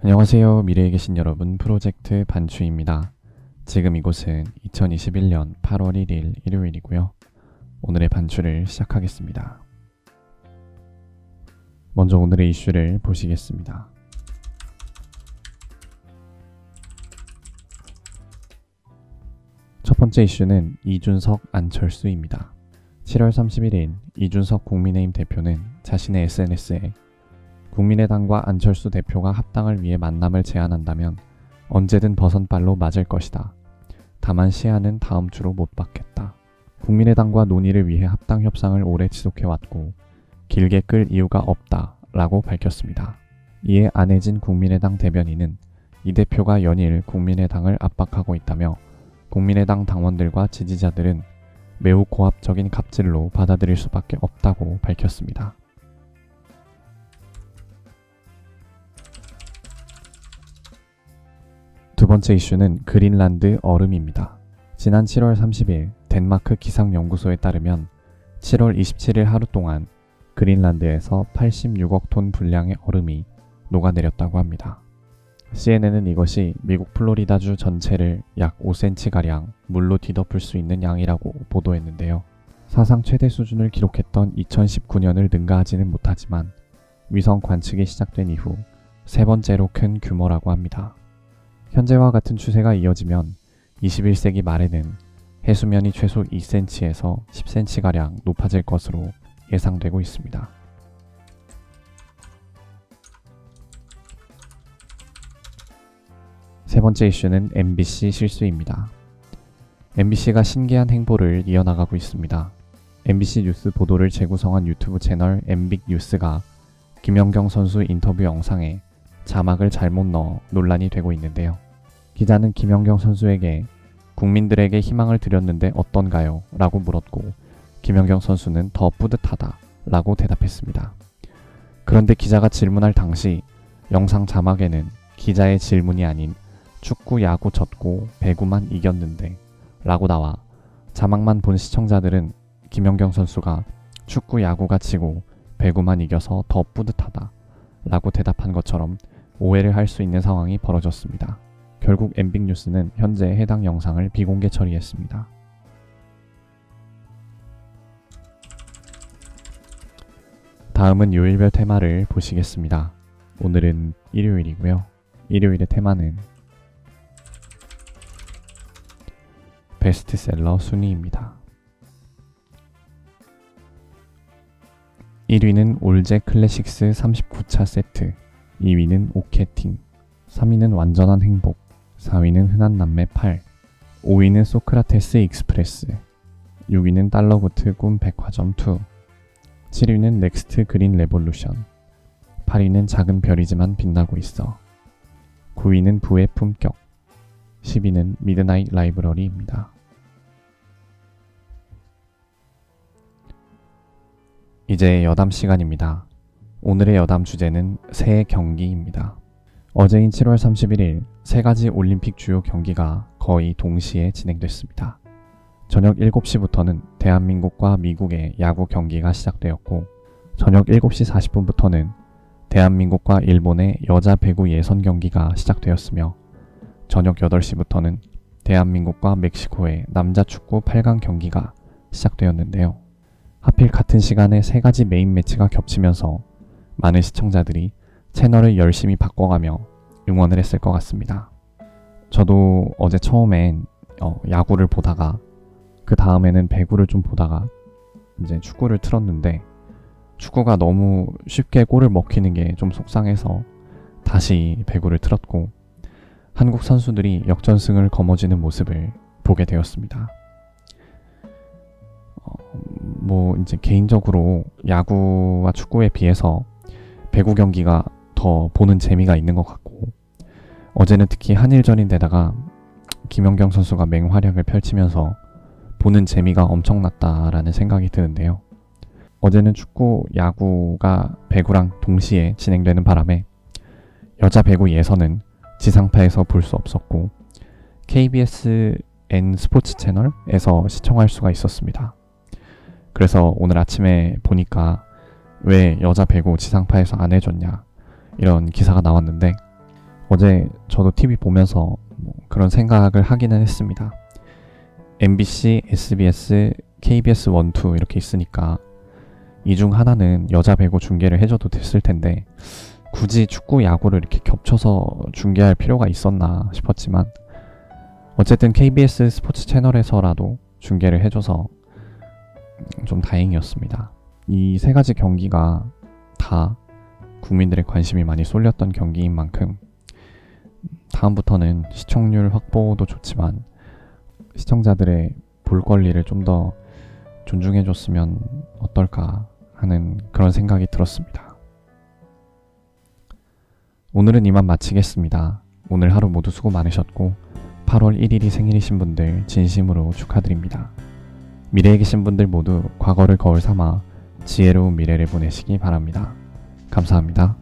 안녕하세요. 미래에 계신 여러분, 프로젝트 반추입니다. 지금 이곳은 2021년 8월 1일 일요일이고요. 오늘의 반추를 시작하겠습니다. 먼저 오늘의 이슈를 보시겠습니다. 첫 번째 이슈는 이준석, 안철수입니다. 7월 31일 이준석 국민의힘 대표는 자신의 SNS에 국민의당과 안철수 대표가 합당을 위해 만남을 제안한다면 언제든 버선발로 맞을 것이다. 다만 시한은 다음 주로 못 받겠다. 국민의당과 논의를 위해 합당 협상을 오래 지속해왔고 길게 끌 이유가 없다 라고 밝혔습니다. 이에 안혜진 국민의당 대변인은 이 대표가 연일 국민의당을 압박하고 있다며 국민의당 당원들과 지지자들은 매우 고압적인 갑질로 받아들일 수밖에 없다고 밝혔습니다. 두 번째 이슈는 그린란드 얼음입니다. 지난 7월 30일 덴마크 기상연구소에 따르면 7월 27일 하루 동안 그린란드에서 86억 톤 분량의 얼음이 녹아내렸다고 합니다. CNN은 이것이 미국 플로리다주 전체를 약 5cm가량 물로 뒤덮을 수 있는 양이라고 보도했는데요. 사상 최대 수준을 기록했던 2019년을 능가하지는 못하지만 위성 관측이 시작된 이후 세 번째로 큰 규모라고 합니다. 현재와 같은 추세가 이어지면 21세기 말에는 해수면이 최소 2cm에서 10cm가량 높아질 것으로 예상되고 있습니다. 세 번째 이슈는 MBC 실수입니다. MBC가 신기한 행보를 이어나가고 있습니다. MBC 뉴스 보도를 재구성한 유튜브 채널 MBC 뉴스가 김연경 선수 인터뷰 영상에 자막을 잘못 넣어 논란이 되고 있는데요. 기자는 김연경 선수에게 국민들에게 희망을 드렸는데 어떤가요? 라고 물었고 김연경 선수는 더 뿌듯하다 라고 대답했습니다. 그런데 기자가 질문할 당시 영상 자막에는 기자의 질문이 아닌 축구 야구 졌고 배구만 이겼는데 라고 나와 자막만 본 시청자들은 김연경 선수가 축구 야구가 지고 배구만 이겨서 더 뿌듯하다 라고 대답한 것처럼 오해를 할 수 있는 상황이 벌어졌습니다. 결국 MBC 뉴스는 현재 해당 영상을 비공개 처리했습니다. 다음은 요일별 테마를 보시겠습니다. 오늘은 일요일이고요. 일요일의 테마는 베스트셀러 순위입니다. 1위는 올제 클래식스 39차 세트, 2위는 오케팅, 3위는 완전한 행복, 4위는 흔한 남매 8, 5위는 소크라테스 익스프레스, 6위는 달러구트 꿈 백화점 2, 7위는 넥스트 그린 레볼루션, 8위는 작은 별이지만 빛나고 있어, 9위는 부의 품격, 10위는 미드나잇 라이브러리입니다. 이제 여담 시간입니다. 오늘의 여담 주제는 새 경기입니다. 어제인 7월 31일 세 가지 올림픽 주요 경기가 거의 동시에 진행됐습니다. 저녁 7시부터는 대한민국과 미국의 야구 경기가 시작되었고 저녁 7시 40분부터는 대한민국과 일본의 여자 배구 예선 경기가 시작되었으며 저녁 8시부터는 대한민국과 멕시코의 남자 축구 8강 경기가 시작되었는데요. 하필 같은 시간에 세 가지 메인 매치가 겹치면서 많은 시청자들이 채널을 열심히 바꿔가며 응원을 했을 것 같습니다. 저도 어제 처음엔 야구를 보다가 그 다음에는 배구를 좀 보다가 이제 축구를 틀었는데 축구가 너무 쉽게 골을 먹히는 게 좀 속상해서 다시 배구를 틀었고 한국 선수들이 역전승을 거머쥐는 모습을 보게 되었습니다. 이제 개인적으로 야구와 축구에 비해서 배구 경기가 더 보는 재미가 있는 것 같고 어제는 특히 한일전인데다가 김연경 선수가 맹활약을 펼치면서 보는 재미가 엄청났다라는 생각이 드는데요. 어제는 축구, 야구가 배구랑 동시에 진행되는 바람에 여자 배구 예선은 지상파에서 볼 수 없었고 KBSN 스포츠 채널에서 시청할 수가 있었습니다. 그래서 오늘 아침에 보니까 왜 여자 배구 지상파에서 안 해줬냐 이런 기사가 나왔는데 어제 저도 TV 보면서 그런 생각을 하기는 했습니다. MBC, SBS, KBS 1, 2 이렇게 있으니까 이 중 하나는 여자 배구 중계를 해줘도 됐을 텐데 굳이 축구, 야구를 이렇게 겹쳐서 중계할 필요가 있었나 싶었지만 어쨌든 KBS 스포츠 채널에서라도 중계를 해줘서 좀 다행이었습니다. 이 세 가지 경기가 다 국민들의 관심이 많이 쏠렸던 경기인 만큼 다음부터는 시청률 확보도 좋지만 시청자들의 볼 권리를 좀 더 존중해줬으면 어떨까 하는 그런 생각이 들었습니다. 오늘은 이만 마치겠습니다. 오늘 하루 모두 수고 많으셨고 8월 1일이 생일이신 분들 진심으로 축하드립니다. 미래에 계신 분들 모두 과거를 거울 삼아 지혜로운 미래를 보내시기 바랍니다. 감사합니다.